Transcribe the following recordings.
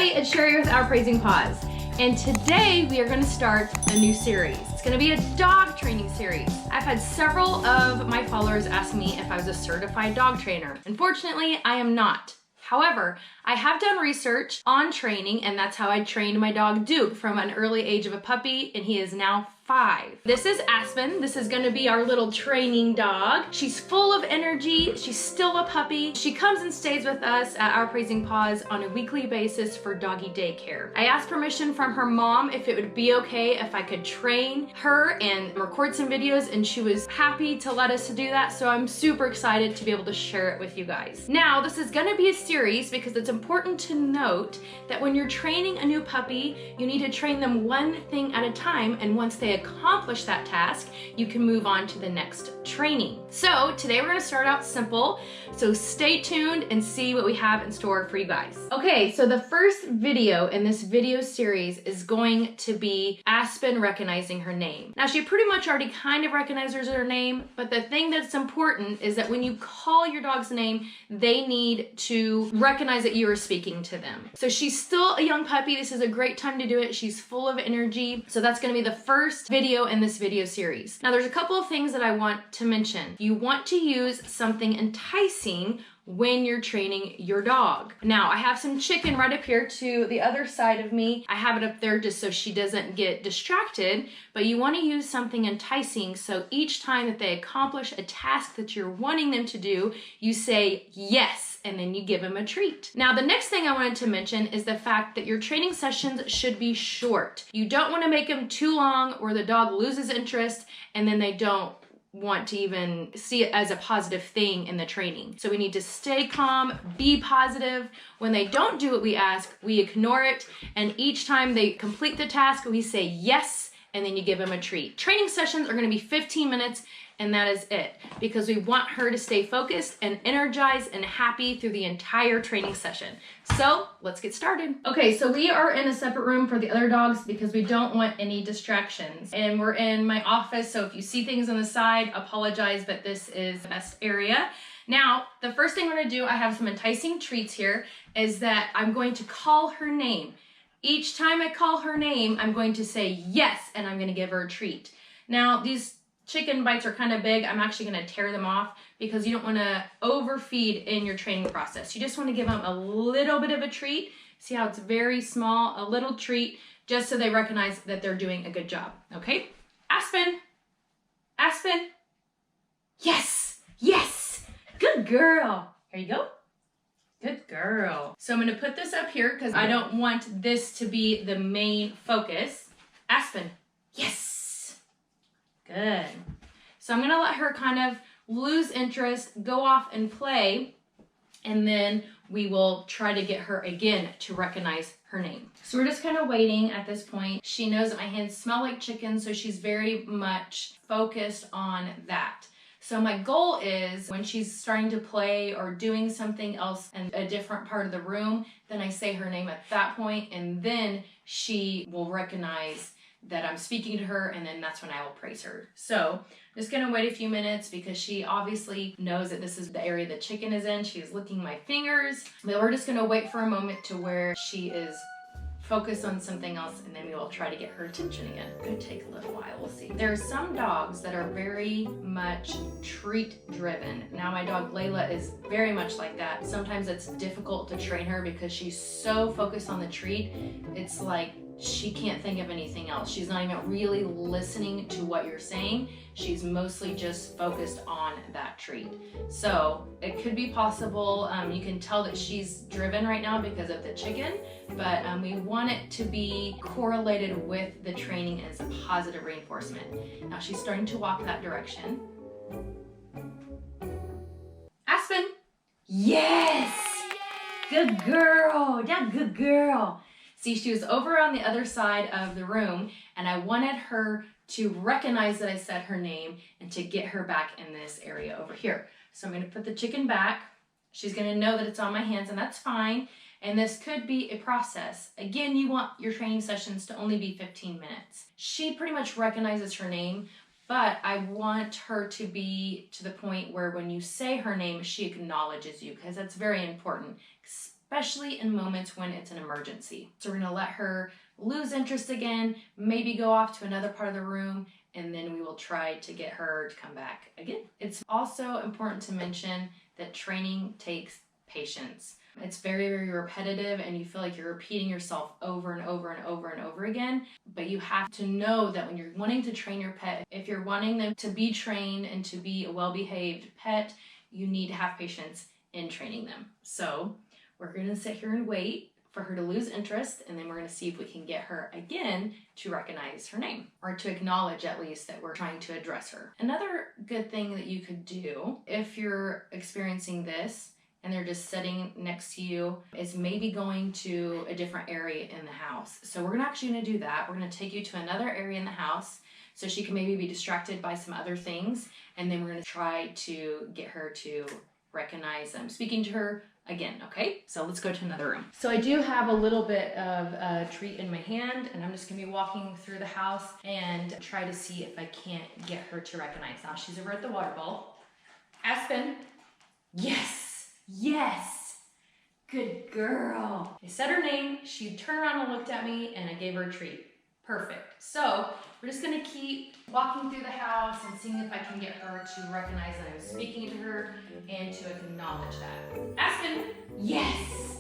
everybody, it's Sherry with Our Praising Paws, and today we are going to start a new series. It's going to be a dog training series. I've had several of my followers ask me if I was a certified dog trainer. Unfortunately, I am not. However, I have done research on training, and that's how I trained my dog Duke from an early age of a puppy, and he is now 5. This is Aspen. This is going to be our little training dog. She's full of energy. She's still a puppy. She comes and stays with us at Our Praising Paws on a weekly basis for doggy daycare. I asked permission from her mom if it would be okay if I could train her and record some videos, and she was happy to let us do that, so I'm super excited to be able to share it with you guys. Now, this is going to be a series because it's important to note that when you're training a new puppy, you need to train them one thing at a time, and once they accomplish that task, you can move on to the next training. So today we're going to start out simple, so stay tuned and see what we have in store for you guys. Okay, so the first video in this video series is going to be Aspen recognizing her name. Now, she pretty much already kind of recognizes her name, but the thing that's important is that when you call your dog's name, they need to recognize that you are speaking to them. So she's still a young puppy. This is a great time to do it. She's full of energy. So that's going to be the first video in this video series. Now, there's a couple of things that I want to mention. You want to use something enticing when you're training your dog. Now, I have some chicken right up here to the other side of me. I have it up there just so she doesn't get distracted, but you want to use something enticing so each time that they accomplish a task that you're wanting them to do, you say yes, and then you give them a treat. Now, the next thing I wanted to mention is the fact that your training sessions should be short. You don't want to make them too long where the dog loses interest and then they don't want to even see it as a positive thing in the training. So we need to stay calm, be positive. When they don't do what we ask, we ignore it, and each time they complete the task, we say yes, and then you give them a treat. Training sessions are going to be 15 minutes, and that is it, because we want her to stay focused and energized and happy through the entire training session. So let's get started. Okay, so we are in a separate room for the other dogs because we don't want any distractions. And we're in my office, so if you see things on the side, apologize, but this is the best area. Now, the first thing we're gonna do, I have some enticing treats here, is that I'm going to call her name. Each time I call her name, I'm going to say yes, and I'm gonna give her a treat. Now, these chicken bites are kind of big. I'm actually going to tear them off because you don't want to overfeed in your training process. You just want to give them a little bit of a treat. See how it's very small, a little treat, just so they recognize that they're doing a good job. Okay? Aspen. Aspen. Yes. Yes. Good girl. Here you go. Good girl. So I'm going to put this up here because I don't want this to be the main focus. Aspen. Yes. Good. So I'm going to let her kind of lose interest, go off and play, and then we will try to get her again to recognize her name. So we're just kind of waiting at this point. She knows that my hands smell like chicken, so she's very much focused on that. So my goal is when she's starting to play or doing something else in a different part of the room, then I say her name at that point, and then she will recognize that I'm speaking to her, and then that's when I will praise her. So I'm just gonna wait a few minutes because she obviously knows that this is the area the chicken is in. She is licking my fingers, but we're just gonna wait for a moment to where she is focused on something else, and then we will try to get her attention again. It's gonna take a little while, we'll see. There are some dogs that are very much treat driven. Now my dog Layla is very much like that. Sometimes it's difficult to train her because she's so focused on the treat. It's like she can't think of anything else. She's not even really listening to what you're saying. She's mostly just focused on that treat. So it could be possible, you can tell that she's driven right now because of the chicken, but we want it to be correlated with the training as a positive reinforcement. Now she's starting to walk that direction. Aspen. Yes. Good girl. Yeah, good girl. See, she was over on the other side of the room, and I wanted her to recognize that I said her name and to get her back in this area over here. So I'm going to put the chicken back. She's going to know that it's on my hands, and that's fine. And this could be a process. Again, you want your training sessions to only be 15 minutes. She pretty much recognizes her name, but I want her to be to the point where when you say her name, she acknowledges you, because that's very important, especially in moments when it's an emergency. So we're gonna let her lose interest again, maybe go off to another part of the room, and then we will try to get her to come back again. It's also important to mention that training takes patience. It's very, very repetitive, and you feel like you're repeating yourself over and over and over and over again. But you have to know that when you're wanting to train your pet, if you're wanting them to be trained and to be a well-behaved pet, you need to have patience in training them. So we're gonna sit here and wait for her to lose interest, and then we're gonna see if we can get her again to recognize her name, or to acknowledge at least that we're trying to address her. Another good thing that you could do if you're experiencing this and they're just sitting next to you is maybe going to a different area in the house. So we're actually gonna do that. We're gonna take you to another area in the house so she can maybe be distracted by some other things, and then we're gonna try to get her to recognize them speaking to her again, okay? So let's go to another room. So I do have a little bit of a treat in my hand, and I'm just gonna be walking through the house and try to see if I can't get her to recognize. Now she's over at the water bowl. Aspen, yes. Yes, good girl. I said her name, she turned around and looked at me, and I gave her a treat. Perfect. So we're just gonna keep walking through the house and seeing if I can get her to recognize that I'm speaking to her and to acknowledge that. Aspen, yes,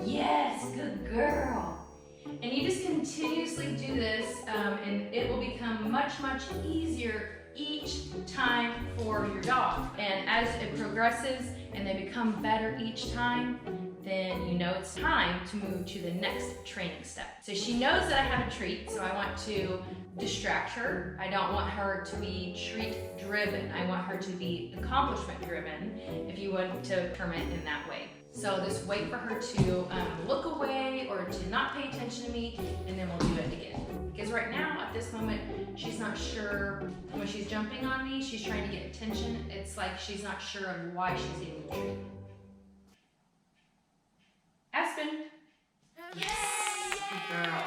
yes, good girl. And you just continuously do this, and it will become much, much easier each time for your dog. And as it progresses and they become better each time, then you know it's time to move to the next training step. So she knows that I have a treat, so I want to distract her. I don't want her to be treat driven. I want her to be accomplishment driven, if you want to term it in that way. So just wait for her to look away or to not pay attention to me, and then we'll do it again. Because right now, at this moment, she's not sure. When she's jumping on me, she's trying to get attention. It's like she's not sure of why she's eating the treat. Aspen. Yes, good girl.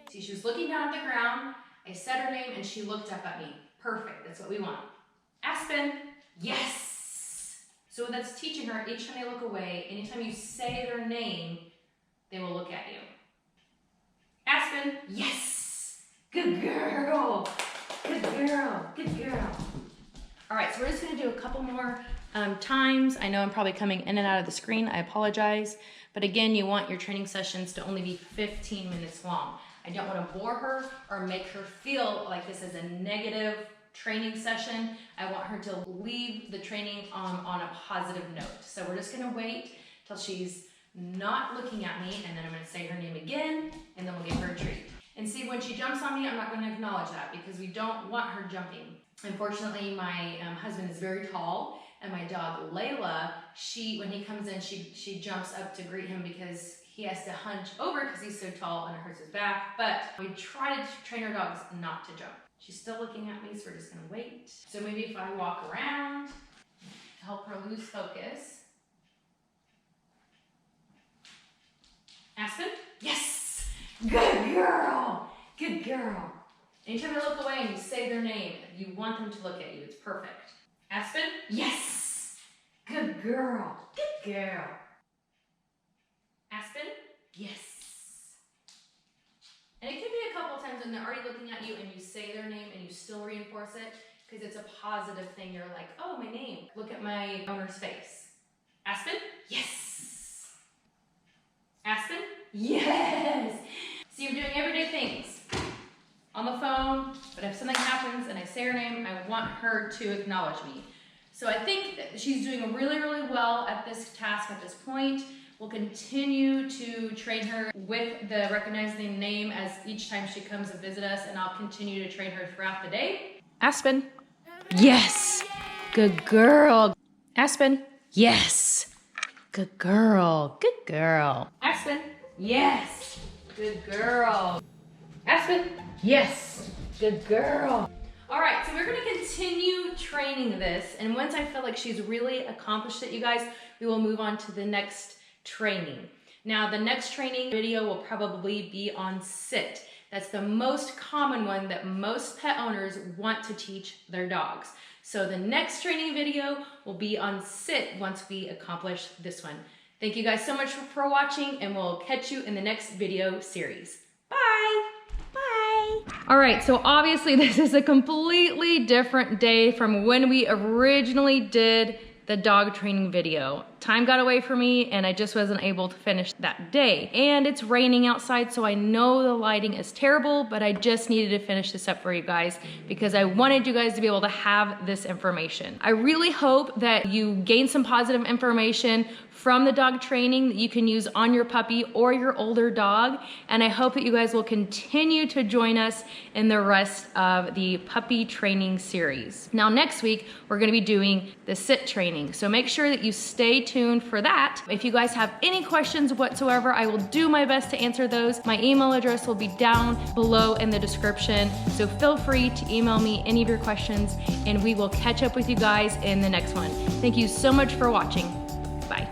See, she was looking down at the ground. I said her name, and she looked up at me. Perfect, that's what we want. Aspen. Yes. So that's teaching her each time they look away, anytime you say their name, they will look at you. Aspen. Yes. Good girl, good girl, good girl. All right, so we're just gonna do a couple more times. I know I'm probably coming in and out of the screen, I apologize. But again, you want your training sessions to only be 15 minutes long. I don't wanna bore her or make her feel like this is a negative training session. I want her to leave the training on a positive note. So we're just gonna wait till she's not looking at me, and then I'm gonna say her name again, and then we'll give her a treat. And see, when she jumps on me, I'm not going to acknowledge that because we don't want her jumping. Unfortunately, my husband is very tall, and my dog Layla, when he comes in, she jumps up to greet him because he has to hunch over because he's so tall and it hurts his back. But we try to train our dogs not to jump. She's still looking at me, so we're just going to wait. So maybe if I walk around to help her lose focus. Aspen? Yes! Good girl! Good girl. Anytime they look away and you say their name, you want them to look at you. It's perfect. Aspen? Yes! Good girl. Good girl. Aspen? Yes. And it could be a couple times when they're already looking at you and you say their name and you still reinforce it because it's a positive thing. You're like, oh, my name. Look at my owner's face. Aspen? Yes. Aspen? Yes. So you're doing everyday things on the phone, but if something happens and I say her name, I want her to acknowledge me. So I think that she's doing really, really well at this task at this point. We'll continue to train her with the recognizing name as each time she comes to visit us, and I'll continue to train her throughout the day. Aspen. Yes. Good girl. Aspen. Yes. Good girl. Good girl. Aspen. Yes. Good girl. Aspen. Yes. Good girl. All right, so we're gonna continue training this, and once I feel like she's really accomplished it, you guys, we will move on to the next training. Now, the next training video will probably be on sit. That's the most common one that most pet owners want to teach their dogs. So the next training video will be on sit once we accomplish this one. Thank you guys so much for watching, and we'll catch you in the next video series. Bye. Bye. All right, so obviously this is a completely different day from when we originally did the dog training video. Time got away from me and I just wasn't able to finish that day. And it's raining outside, so I know the lighting is terrible, but I just needed to finish this up for you guys because I wanted you guys to be able to have this information. I really hope that you gain some positive information from the dog training that you can use on your puppy or your older dog. And I hope that you guys will continue to join us in the rest of the puppy training series. Now next week, we're gonna be doing the sit training. So make sure that you stay tuned for that. If you guys have any questions whatsoever, I will do my best to answer those. My email address will be down below in the description. So feel free to email me any of your questions and we will catch up with you guys in the next one. Thank you so much for watching. Bye.